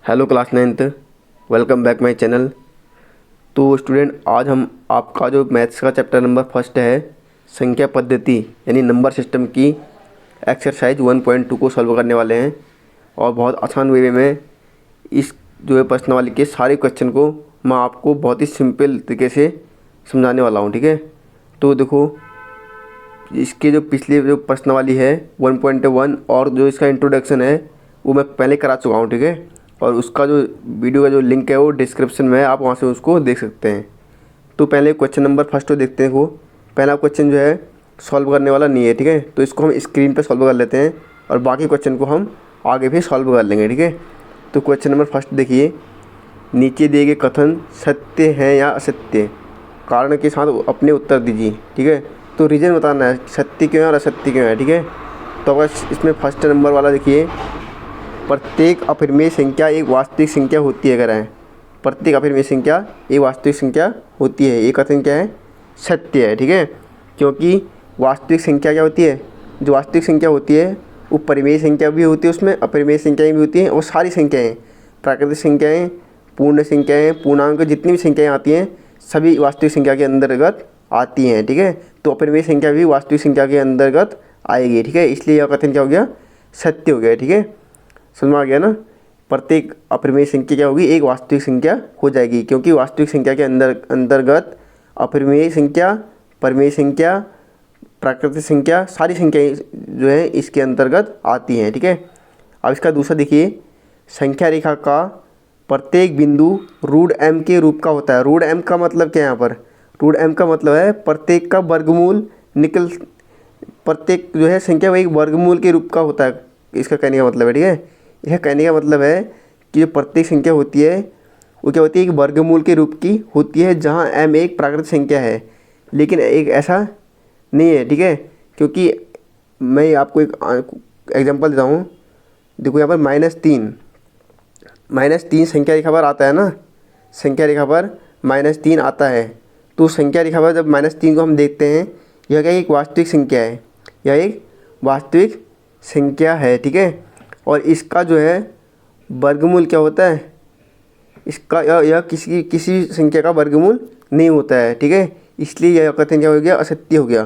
Hello class 9th, welcome back my channel. तो student, आज हम आपका जो मैथ्स का चैप्टर नंबर फर्स्ट है, संख्या पद्धति यानी नंबर सिस्टम की एक्सरसाइज 1.2 को सॉल्व करने वाले हैं। और बहुत आसान वे में इस जो है प्रश्नावली के सारे क्वेश्चन को मैं आपको बहुत ही सिंपल तरीके से समझाने वाला हूँ। ठीक है, तो देखो, इसके जो पिछले जो प्रश्नावली है 1.1 और जो इसका इंट्रोडक्शन है वो मैं पहले करा चुका हूँ। ठीक है, और उसका जो वीडियो का जो लिंक है वो डिस्क्रिप्शन में है, आप वहाँ से उसको देख सकते हैं। तो पहले क्वेश्चन नंबर फर्स्ट को देखते हैं। वो पहला क्वेश्चन जो है सॉल्व करने वाला नहीं है। ठीक है, तो इसको हम स्क्रीन पर सॉल्व कर लेते हैं और बाकी क्वेश्चन को हम आगे भी सॉल्व कर लेंगे। ठीक है, तो क्वेश्चन नंबर फर्स्ट देखिए, नीचे दिए गए कथन सत्य है या असत्य, कारण के साथ अपने उत्तर दीजिए। ठीक है, तो रीज़न बताना है सत्य क्यों है और असत्य क्यों है। ठीक है, तो अगर इसमें फर्स्ट नंबर वाला देखिए, प्रत्येक अपरिमेय संख्या एक वास्तविक संख्या होती है। अगर है प्रत्येक अपरिमेय संख्या एक वास्तविक संख्या होती है, ये कथन क्या है, सत्य है। ठीक है, क्योंकि वास्तविक संख्या क्या होती है, जो वास्तविक संख्या होती है वो परिमेय संख्या भी होती है, उसमें अपरिमेय संख्याएँ भी होती हैं, और सारी संख्याएँ, प्राकृतिक संख्याएँ, पूर्ण संख्याएँ, पूर्णांक, जितनी भी संख्याएँ आती हैं सभी वास्तविक संख्या के अंतर्गत आती हैं। ठीक है, तो अपरिमेय संख्या भी वास्तविक संख्या के अंतर्गत आएगी। ठीक है, इसलिए यह कथन क्या हो गया, सत्य हो गया। ठीक है, समझ में आ गया ना। प्रत्येक अपरिमेय संख्या क्या होगी, एक वास्तविक संख्या हो जाएगी, क्योंकि वास्तविक संख्या के अंतर्गत अपरिमेय संख्या, परिमेय संख्या, प्राकृतिक संख्या, सारी संख्याएं जो है इसके अंतर्गत आती हैं। ठीक है, अब इसका दूसरा देखिए, संख्या रेखा का प्रत्येक बिंदु रूट m के रूप का होता है। रूट m का मतलब क्या है, यहाँ पर रूट m का मतलब है प्रत्येक का वर्गमूल निकल, प्रत्येक जो है संख्या वो एक वर्गमूल के रूप का होता है, इसका कहने का मतलब है। ठीक है, यह कहने का मतलब है कि जो प्रत्येक संख्या होती है वो क्या होती है, एक वर्गमूल के रूप की होती है, जहाँ m एक प्राकृतिक संख्या है। लेकिन एक ऐसा नहीं है। ठीक है, क्योंकि मैं आपको एक एग्जांपल देता हूँ। देखो यहाँ पर -3 संख्या रेखा पर आता है ना, संख्या रेखा पर -3 आता है। तो संख्या रेखा पर जब -3 को हम देखते हैं, यह क्या एक वास्तविक संख्या है, यह एक वास्तविक संख्या है। ठीक है, और इसका जो है वर्गमूल क्या होता है, इसका यह किसी संख्या का वर्गमूल नहीं होता है। ठीक है, इसलिए यह कथन क्या हो गया, असत्य हो गया।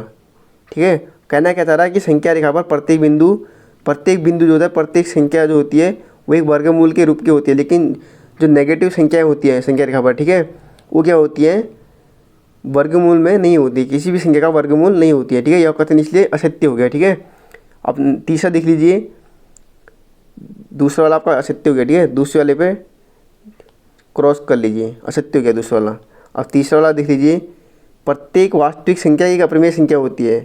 ठीक है, कहना क्या चाह रहा है कि संख्या रेखा पर प्रत्येक बिंदु जो होता है, प्रत्येक संख्या जो होती है वो एक वर्गमूल के रूप की होती है, लेकिन जो नेगेटिव संख्याएं होती हैं संख्या रेखा पर, ठीक है, वो क्या होती हैं, वर्गमूल में नहीं होती, किसी भी संख्या का वर्गमूल नहीं होती है। ठीक है, यह कथन इसलिए असत्य हो गया। ठीक है, अब तीसरा देख लीजिए, दूसरा वाला आपका असत्य हो गया। ठीक है, दूसरे वाले पे क्रॉस कर लीजिए, असत्य हो गया दूसरा वाला। अब तीसरा वाला देख लीजिए, प्रत्येक वास्तविक संख्या एक अपरिमेय संख्या होती है।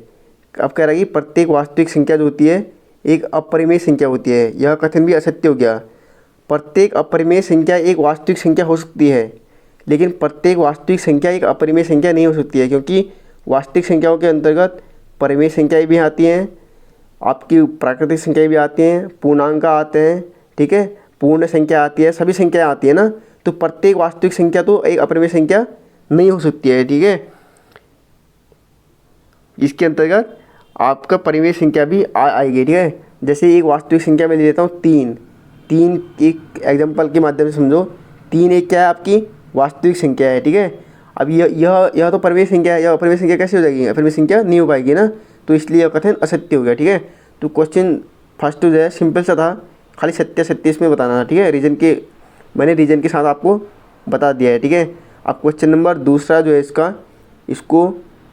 अब कह रहा है कि प्रत्येक वास्तविक संख्या जो होती है एक अपरिमेय संख्या होती है, यह कथन भी असत्य हो गया। प्रत्येक अपरिमेय संख्या एक वास्तविक संख्या हो सकती है, लेकिन प्रत्येक वास्तविक संख्या एक अपरिमेय संख्या नहीं हो सकती है, क्योंकि वास्तविक संख्याओं के अंतर्गत परिमेय संख्याएँ भी आती हैं, आपकी प्राकृतिक संख्याएँ भी आती हैं, पूर्णांक आते हैं। ठीक है, पूर्ण संख्या आती है, सभी संख्याएँ आती है ना, तो प्रत्येक वास्तविक संख्या तो एक अपरिमेय संख्या नहीं हो सकती है। ठीक है, इसके अंतर्गत आपका परिमेय संख्या भी आएगी। ठीक है, जैसे एक वास्तविक संख्या में ले लेता हूँ 3, एक एग्जांपल के माध्यम से समझो। 3 एक क्या है, आपकी वास्तविक संख्या है। ठीक है, अब यह तो परिमेय संख्या है, यह अपरिमेय संख्या कैसे हो जाएगी, अपरिमेय संख्या नहीं हो पाएगी ना, तो इसलिए यह कथन असत्य हो गया। ठीक है, तो क्वेश्चन फर्स्ट जो है सिंपल सा था, खाली सत्य सत्य इसमें बताना था। ठीक है, मैंने रीजन के साथ आपको बता दिया है। ठीक है, अब क्वेश्चन नंबर दूसरा जो है इसको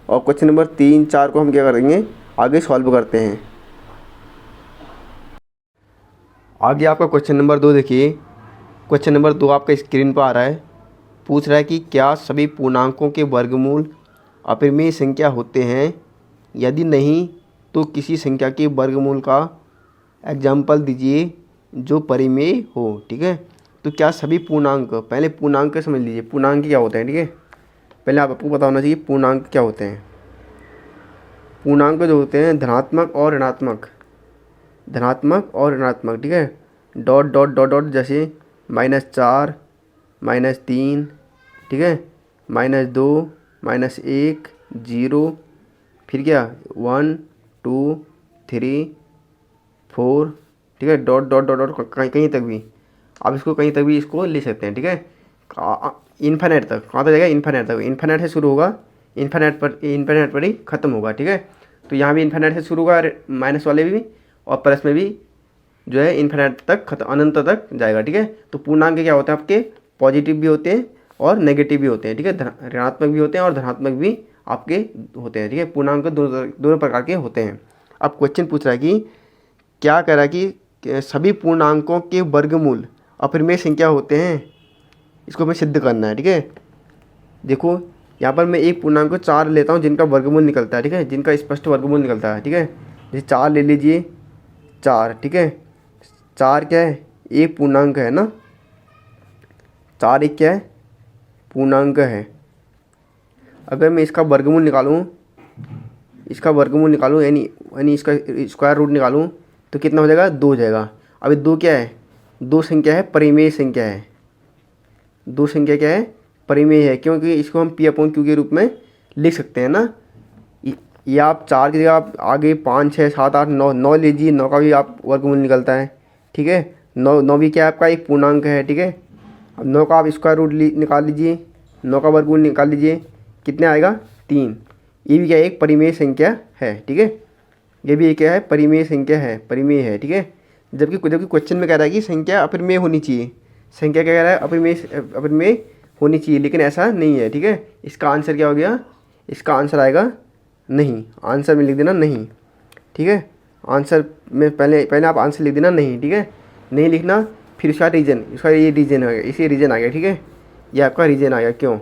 और क्वेश्चन नंबर 3, 4 को हम क्या करेंगे, आगे सॉल्व करते हैं। आगे आपका क्वेश्चन नंबर 2 देखिए, क्वेश्चन नंबर 2 आपका स्क्रीन पर आ रहा है। पूछ रहा है कि क्या सभी पूर्णांकों के वर्गमूल अपरिमेय संख्या होते हैं, यदि नहीं तो किसी संख्या के वर्गमूल का एग्जाम्पल दीजिए जो परिमेय हो। ठीक है, तो क्या सभी पूर्णांक, पहले पूर्णांक समझ लीजिए, पूर्णांक क्या होते हैं। ठीक है, पहले आपको पता होना चाहिए पूर्णांक क्या होते हैं। पूर्णांक जो होते हैं धनात्मक और ऋणात्मक, ठीक है, डॉट डॉट डॉट डॉट, जैसे -4, -3, ठीक है, -2, -1, 0, फिर क्या 1, 2, 3, 4, ठीक है, डॉट डॉट डॉट डॉट कहीं कहीं तक भी। आप इसको कहीं तक भी इसको ले सकते हैं, ठीक है। इन्फिनिट तक, कहाँ तक जाएगा, इन्फिनिट तक। इन्फिनिट से शुरू होगा, इन्फिनिट पर ही ख़त्म होगा, ठीक है। तो यहाँ भी इन्फिनिट से शुरू होगा, माइनस वाले भी और प्लस में भी जो है इन्फिनिट तक खत्म, अनंत तक जाएगा, ठीक है। तो पूर्णांक क्या होते हैं आपके, पॉजिटिव भी होते हैं और नेगेटिव भी होते हैं, ठीक है। ऋणात्मक भी होते हैं और धनात्मक भी आपके होते हैं, ठीक है। पूर्णांक दोनों प्रकार के होते हैं। अब क्वेश्चन पूछ रहा है कि क्या कह रहा है कि सभी पूर्णांकों के वर्गमूल अपरिमेय संख्या होते हैं, इसको हमें सिद्ध करना है, ठीक है। देखो यहाँ पर मैं एक पूर्णांक को 4 लेता हूँ जिनका वर्गमूल निकलता है, ठीक है, जिनका स्पष्ट वर्गमूल निकलता है, ठीक है। जैसे 4 ले लीजिए, 4, ठीक है। 4 क्या है, एक पूर्णांक है ना, 4 एक क्या है, पूर्णांक है। अगर मैं इसका वर्गमूल निकालूं, यानी इसका स्क्वायर रूट निकालूं तो कितना हो जाएगा, 2 हो जाएगा। अभी 2 क्या है, 2 संख्या है, परिमेय संख्या है। 2 संख्या क्या है, परिमेय है, क्योंकि इसको हम P/Q के रूप में लिख सकते हैं ना। या आप 4 की जगह आप आगे 5, 6, 7, 8, 9 लीजिए, 9 का भी आप वर्गमूल निकलता है, ठीक है। 9 भी क्या है आपका एक पूर्णांक है, ठीक है। अब 9 का आप स्क्वायर रूट निकाल लीजिए, 9 का वर्गमूल निकाल लीजिए, कितने आएगा, 3। ये भी क्या है, एक परिमेय संख्या है, ठीक है। ये भी क्या है, परिमेय संख्या है, परिमेय है, ठीक है। जबकि क्वेश्चन में कह रहा है कि संख्या अपरिमेय होनी चाहिए, संख्या क्या कह रहा है, अपरिमेय होनी चाहिए, लेकिन ऐसा नहीं है, ठीक है। इसका आंसर क्या हो गया, इसका आंसर आएगा नहीं। आंसर में लिख देना नहीं, ठीक है। आंसर में पहले आप आंसर लिख देना नहीं, ठीक है। नहीं लिखना, फिर इसका रीजन, इसका ये रीजन आ गया, इसी रीजन आ गया, ठीक है। ये आपका रीजन आ गया, क्यों,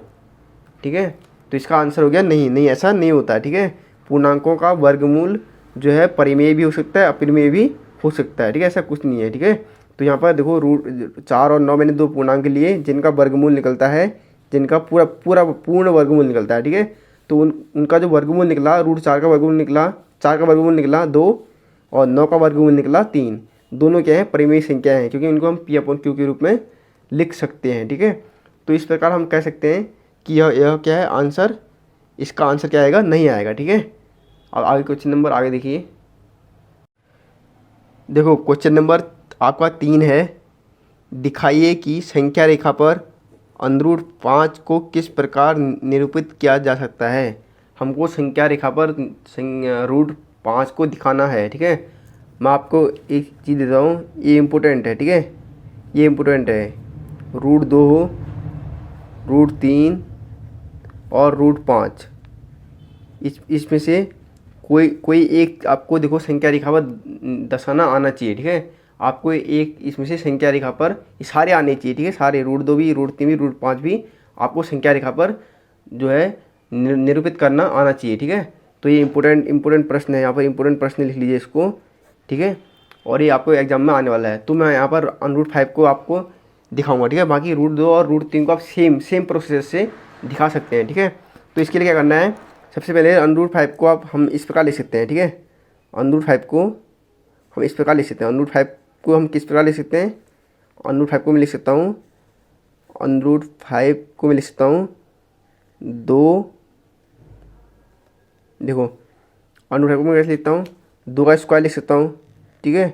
ठीक है। तो इसका आंसर हो गया नहीं, नहीं ऐसा नहीं होता है, ठीक है। पूर्णांकों का वर्गमूल जो है परिमेय भी हो सकता है, अपरिमेय भी हो सकता है, ठीक है। ऐसा कुछ नहीं है, ठीक है। तो यहाँ पर देखो रूट 4 और 9 मैंने 2 पूर्णांक लिए जिनका वर्गमूल निकलता है, जिनका पूर्ण वर्गमूल निकलता है, ठीक है। तो उनका जो वर्गमूल निकला, रूट 4 का वर्गमूल निकला, 4 का वर्गमूल निकला 2 और 9 का वर्गमूल निकला 3। दोनों क्या है, परिमेय संख्या हैं, क्योंकि इनको हम P/Q के रूप में लिख सकते हैं, ठीक है। तो इस प्रकार हम कह सकते हैं कि यह क्या है आंसर, इसका आंसर क्या आएगा, नहीं आएगा, ठीक है। अब आगे क्वेश्चन नंबर आगे देखिए। देखो क्वेश्चन नंबर आपका 3 है, दिखाइए कि संख्या रेखा पर √5 को किस प्रकार निरूपित किया जा सकता है। हमको संख्या रेखा पर √5 को दिखाना है, ठीक है। मैं आपको एक चीज़ देता हूँ, ये इम्पोर्टेंट है, ठीक है, ये इम्पोर्टेंट है। √2, √3 और √5, इसमें से कोई एक आपको देखो संख्या रेखा पर दर्शाना आना चाहिए, ठीक है। आपको एक इसमें से संख्या रेखा पर सारे आने चाहिए, ठीक है, सारे √2 भी, √3 भी, √5 भी आपको संख्या रेखा पर जो है निरूपित करना आना चाहिए, ठीक है। तो ये इम्पोर्टेंट प्रश्न है, यहाँ पर इम्पोर्टेंट प्रश्न लिख लीजिए इसको, ठीक है। और ये आपको एग्जाम में आने वाला है। तो मैं यहाँ पर √5 को आपको दिखाऊंगा, ठीक है। बाकी √2 और √3 को आप सेम प्रोसेस से दिखा सकते हैं, ठीक है। तो इसके लिए क्या करना है, सबसे पहले √5 को आप हम इस प्रकार लिख सकते हैं, ठीक है। √5 को हम इस प्रकार लिख सकते हैं। √5 को हम किस प्रकार लिख सकते हैं, √5 को मैं लिख सकता हूँ, √5 को मैं लिख सकता हूँ 2, देखो √5 को मैं कैसे लिखता हूँ, 2 का स्क्वायर लिख सकता हूँ, ठीक है।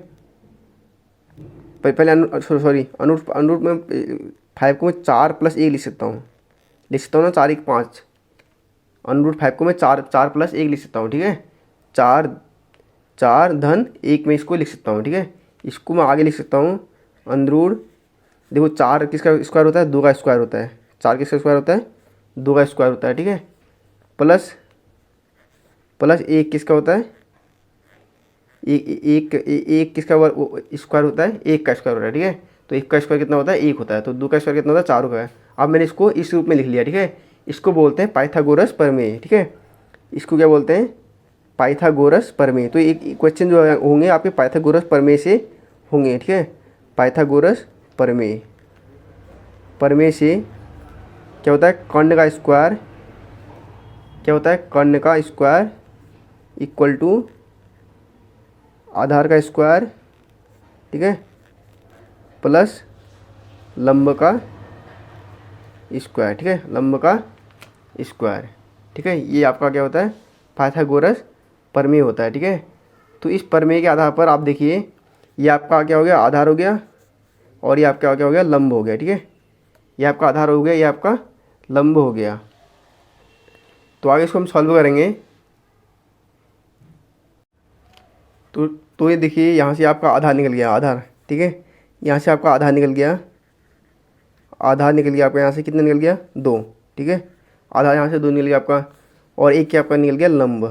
पहले √5 को मैं 4 + 1 लिख सकता हूँ ना, 4 1 5। √5 को मैं 4 + 1 लिख सकता हूँ, ठीक है। 4 धन 1 में इसको लिख सकता हूँ, ठीक है। इसको मैं आगे लिख सकता हूँ देखो 4 किसका स्क्वायर होता है, 2 का स्क्वायर होता है। 4 किसका स्क्वायर होता है, 2 का स्क्वायर होता है, ठीक है। प्लस 1 किसका होता है, एक किसका स्क्वायर होता है, 1 का स्क्वायर होता है, ठीक है। तो 1 का स्क्वायर कितना होता है, 1 होता है। तो 2 का स्क्वायर कितना होता है, 4 होता है। अब मैंने इसको इस रूप में लिख लिया, ठीक है। इसको बोलते हैं पाइथागोरस प्रमेय, ठीक है। इसको क्या बोलते हैं, पाइथागोरस प्रमेय। तो एक क्वेश्चन जो होंगे आपके पाइथागोरस प्रमेय से होंगे, ठीक है। पाइथागोरस प्रमेय से क्या होता है, कर्ण का स्क्वायर, क्या होता है, कर्ण का स्क्वायर इक्वल टू आधार का स्क्वायर, ठीक है, प्लस लंब का स्क्वायर, ठीक है, लंब का स्क्वायर, ठीक है। ये आपका क्या होता है, पाइथागोरस प्रमेय होता है, ठीक है। तो इस प्रमेय के आधार पर आप देखिए, ये आपका क्या हो गया, आधार हो गया, और ये आपका क्या हो गया, लंब हो गया। ठीक है, ये आपका आधार हो गया, ये आपका लंब हो गया। तो आगे इसको हम सॉल्व करेंगे। तो ये देखिए यहाँ से आपका आधार निकल गया, आधार। ठीक है, यहाँ से आपका आधार निकल गया, आधार निकल गया आपका यहाँ से कितना निकल गया, 2। ठीक है, आधार यहाँ से 2 निकल गया आपका। और एक क्या आपका निकल गया, लंब।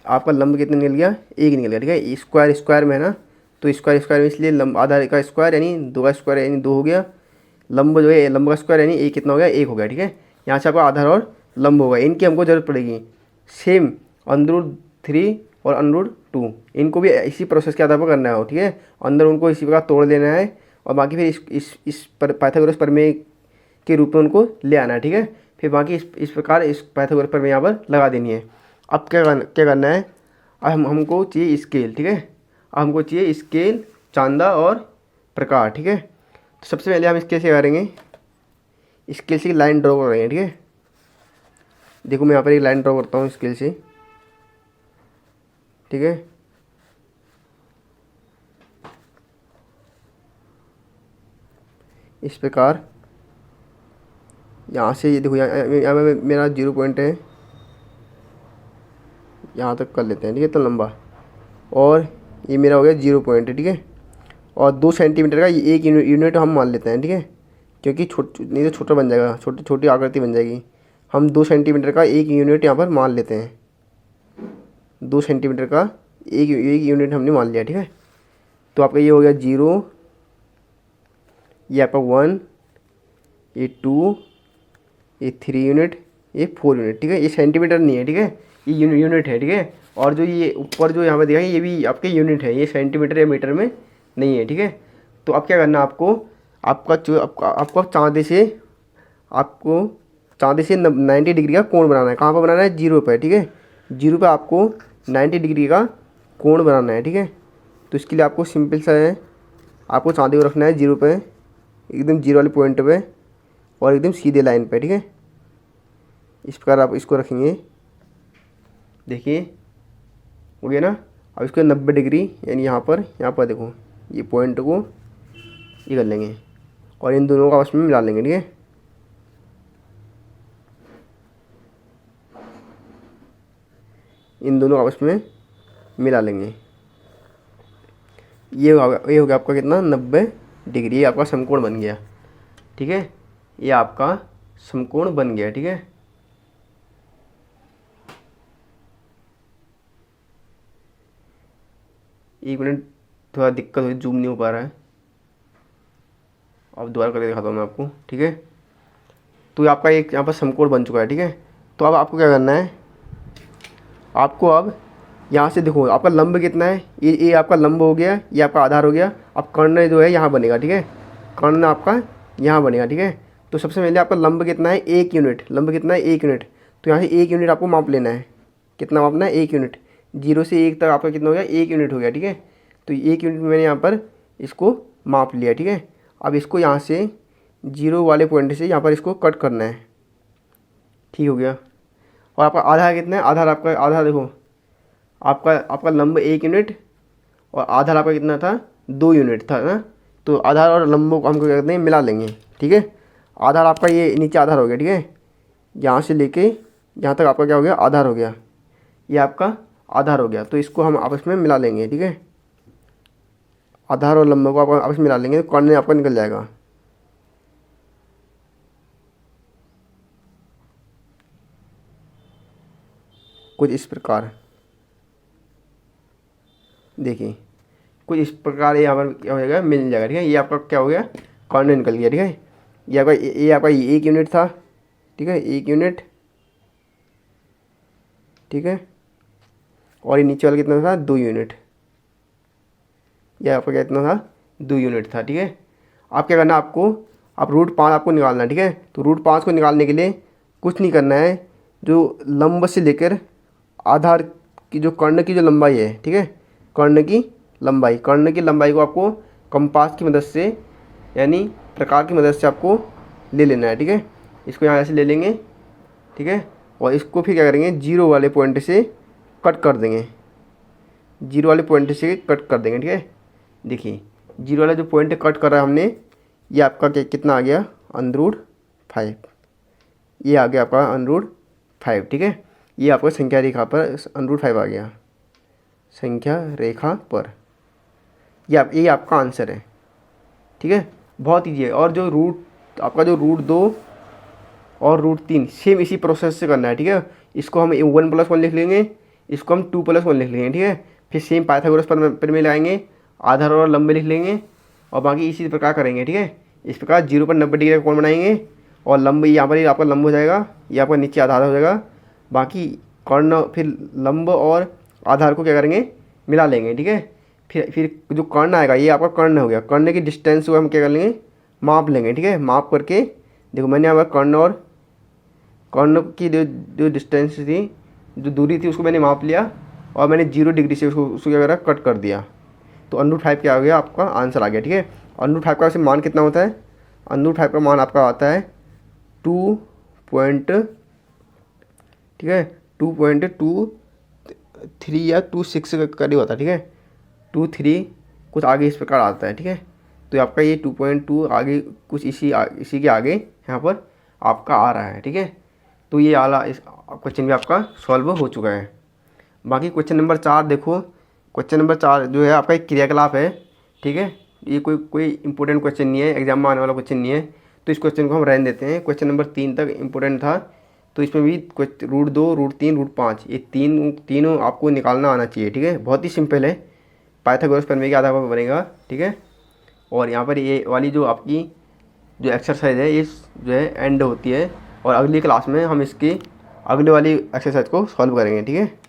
आपका लंब कितना निकल गया, 1 निकल गया। ठीक है, स्क्वायर स्क्वायर में है ना, तो स्क्वायर स्क्वायर में इसलिए लंब आधार का स्क्वायर यानी 2 का स्क्वायर यानी 2 हो गया। लंब जो है लंब का स्क्वायर यानी 1 कितना हो गया, 1 हो गया। ठीक है, यहाँ से आपका आधार और लंब होगा, इनकी हमको ज़रूरत पड़ेगी। सेम √3 और √2 इनको भी इसी प्रोसेस के आधार पर करना है। ठीक है, अंदर उनको इसी प्रकार तोड़ देना है और बाकी फिर इस पाइथागोरस प्रमेय के रूप में उनको ले आना है। ठीक है, फिर बाकी इस प्रकार इस पाइथागोरस प्रमेय यहाँ पर लगा देनी है। अब क्या करना है, अब हमको चाहिए स्केल। ठीक है, अब हमको चाहिए स्केल, चांदा और प्रकार। ठीक है, तो सबसे पहले हम स्केल से करेंगे, स्केल से लाइन ड्रॉ करेंगे। ठीक है, देखो मैं यहाँ पर एक लाइन ड्रॉ करता हूँ स्केल से। ठीक है, इस प्रकार यहाँ से ये देखो, यहाँ मेरा 0 पॉइंट है, यहाँ तक कर लेते हैं। ठीक है, तो लंबा, और ये मेरा हो गया 0 पॉइंट है। ठीक है, और 2 सेंटीमीटर का ये एक यूनिट हम मान लेते हैं। ठीक है, क्योंकि नहीं तो छोटा बन जाएगा, छोटी आकृति बन जाएगी। हम 2 सेंटीमीटर का एक यूनिट यहाँ पर मान लेते हैं। 2 सेंटीमीटर का एक यूनिट हमने मान लिया। ठीक है, तो आपका ये हो गया 0, ये आपका 1, ये 2, ये 3 यूनिट, ये 4 यूनिट। ठीक है, ये सेंटीमीटर नहीं है। ठीक है, ये यूनिट है। ठीक है, और जो ये ऊपर जो यहाँ पर दिखा ये भी आपके यूनिट है, ये सेंटीमीटर या मीटर में नहीं है। ठीक है, तो अब क्या करना है आपको, आपको चांदी से 90 डिग्री का कोण बनाना है। कहाँ पर बनाना है, 0 पर। ठीक है, 0 पर आपको 90 डिग्री का कोण बनाना है। ठीक है, तो इसके लिए आपको सिंपल सा है, आपको चांदी को रखना है 0 पे, एकदम 0 वाले पॉइंट पे और एकदम सीधे लाइन पे। ठीक है, इस प्रकार आप इसको रखेंगे। देखिए हो गया ना। अब इसको 90 डिग्री यानी यहाँ पर देखो, ये पॉइंट को ये कर लेंगे और इन दोनों को आपस में मिला लेंगे। ठीक है, इन दोनों को आपस में मिला लेंगे। ये हो गया आपका कितना, 90 डिग्री। ये आपका समकोण बन गया। ठीक है, ये आपका समकोण बन गया। ठीक है, एक मिनट, थोड़ा दिक्कत हुई, जूम नहीं हो पा रहा है। अब दोबारा करके दिखाता हूँ मैं आपको। ठीक है, तो आपका एक यहाँ पर समकोण बन चुका है। ठीक है, तो अब आपको क्या करना है, आपको अब यहाँ से देखो आपका लंब कितना है, ये आपका लंब हो गया, ये आपका आधार हो गया। अब कर्ण जो है यहाँ बनेगा। ठीक है, कर्ण आपका यहाँ बनेगा। ठीक है, तो सबसे पहले आपका लंब कितना है, 1 यूनिट। लंब कितना है, 1 यूनिट। तो यहाँ से 1 यूनिट आपको माप लेना है। कितना मापना है, 1 यूनिट। 0 से 1 तक आपका कितना हो गया, 1 यूनिट हो गया। ठीक है, तो 1 यूनिट मैंने यहाँ पर इसको माप लिया। ठीक है, अब इसको यहाँ से 0 वाले पॉइंट से यहाँ पर इसको कट करना है। ठीक हो गया। और आपका आधार कितना है, आधार देखो, आपका लंब 1 यूनिट और आधार आपका कितना था, 2 यूनिट था ना। तो आधार और लंबों को हम क्या करते हैं, मिला लेंगे। ठीक है, आधार आपका ये नीचे आधार हो गया। ठीक है, यहाँ से लेके यहाँ तक आपका क्या हो गया, आधार हो गया। ये आपका आधार हो गया, तो इसको हम आपस में मिला लेंगे। ठीक है, आधार और लंब को आपस में मिला लेंगे, तो कर्ण आपका निकल जाएगा। कुछ इस प्रकार देखिए, कुछ इस प्रकार यहाँ पर क्या हो जाएगा, मिल जाएगा। ठीक है, ये आपका क्या हो गया, कर्ण निकल गया। ठीक है, ये आपका 1 यूनिट था। ठीक है, 1 यूनिट। ठीक है, और ये नीचे वाला कितना था, 2 यूनिट। यह आपका कितना था, 2 यूनिट था। ठीक है, आप क्या करना, आप √5 आपको निकालना है। ठीक है, तो √5 को निकालने के लिए कुछ नहीं करना है, जो लंब से लेकर आधार की जो कर्ण की जो लंबाई है। ठीक है, कर्ण की लंबाई को आपको कंपास की मदद से यानी प्रकार की मदद से आपको ले लेना है। ठीक है, इसको यहाँ से ले लेंगे। ठीक है, और इसको फिर क्या करेंगे, 0 वाले पॉइंट से कट कर देंगे। 0 वाले पॉइंट से कट कर देंगे। ठीक है, देखिए जीरो वाला जो पॉइंट कट कर रहा है हमने, ये आपका कितना आ गया, √5। ये आ गया आपका √5, ठीक है। ये आपका संख्या रेखा पर √5 आ गया, संख्या रेखा पर। ये आपका आंसर है, ठीक है। बहुत ईजी है। और जो रूट आपका जो √2 और √3 सेम इसी प्रोसेस से करना है, ठीक है। इसको हम 1+1 लिख लेंगे, इसको हम 2+1 लिख लेंगे, ठीक है। फिर सेम पाइथागोरस पर में लाएंगे, आधार और लंब लिख लेंगे और बाकी इसी प्रकार करेंगे, ठीक है। इस प्रकार 0 पर 90 डिग्री का कोण बनाएंगे और लंब यहाँ पर आपका लंब हो जाएगा, ये आपका नीचे आधार हो जाएगा। बाकी कर्ण फिर लंब और आधार को क्या करेंगे, मिला लेंगे, ठीक है। फिर जो कर्ण आएगा ये आपका कर्ण हो गया, कर्ण की डिस्टेंस को हम क्या कर लेंगे, माप लेंगे, ठीक है। माप करके देखो मैंने यहाँ पर कर्ण और कर्ण की जो डिस्टेंस थी, जो दूरी थी, उसको मैंने माप लिया और मैंने 0 डिग्री से उसको क्या करा, कट कर दिया। तो √5 क्या हो गया, आपका आंसर आ गया, ठीक है। √5 का वैसे मान कितना होता है, √5 का मान आपका आता है 2 पॉइंट, ठीक है, 2.23 या 26 के करीब होता है, ठीक है। 23 कुछ आगे इस प्रकार आता है, ठीक है। तो आपका ये 2.2 आगे कुछ इसी के आगे यहाँ पर आपका आ रहा है, ठीक है। तो ये आला इस क्वेश्चन भी आपका सॉल्व हो चुका है। बाकी क्वेश्चन नंबर 4 देखो। क्वेश्चन नंबर 4 जो है आपका एक क्रियाकलाप है, ठीक है। ये कोई इंपॉर्टेंट क्वेश्चन नहीं है, एग्जाम में आने वाला क्वेश्चन नहीं है, तो इस क्वेश्चन को हम रहने देते हैं। क्वेश्चन नंबर 3 तक इंपॉर्टेंट था, तो इसमें भी √2, √3, √5 ये तीनों आपको निकालना आना चाहिए, ठीक है। बहुत ही सिंपल है, पाइथागोरस प्रमेय के आधार पर बनेगा, ठीक है। और यहाँ पर ये वाली जो आपकी जो एक्सरसाइज है ये जो है एंड होती है, और अगली क्लास में हम इसकी अगले वाली एक्सरसाइज को सॉल्व करेंगे, ठीक है।